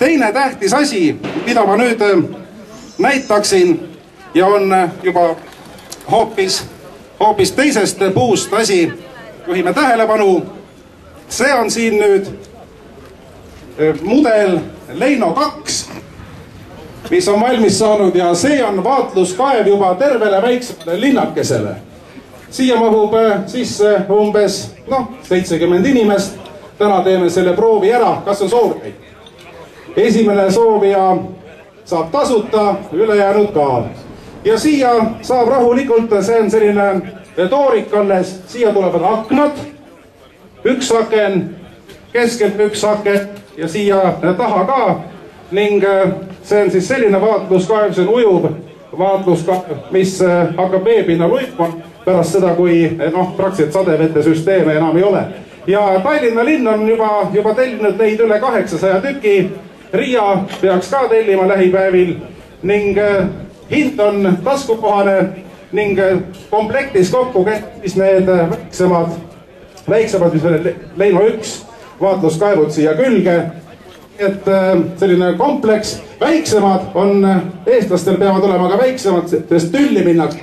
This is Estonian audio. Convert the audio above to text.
teine tähtis asi, mida ma nüüd näitaksin ja on juba hoopis teisest puust asi, juhime tähelepanu. See on siin nüüd mudel Leino 2, mis on valmis saanud ja see on vaatluskaev juba tervele väiksemale linnakesele. Siia mahub sisse umbes 70 inimest. Täna teeme selle proovi ära, kas on soovi? Esimene soovija saab tasuta, ülejäänud ka. Ja siia saab rahulikult, see on selline toorik alles, siia tulevad aknad, üks aken, keskelt üks aken ja siia taha ka. Ning see on siis selline vaatluskaev, see on ujuv vaatluskaev, mis hakkab veepinnal ujuma pärast seda, kui praktiliselt sadevetesüsteeme enam ei ole. Ja Tallinna linn on juba tellinud neid üle 800 tüki. Riia peaks ka tellima lähipäevil ning hind on taskukohane ning komplektis kokku käis need väiksemad, mis on Leino 1 vaatluskaevud siia külge. Et selline kompleks, väiksemad on, eestlastel peavad olema ka väiksemad, sest tülli minnakse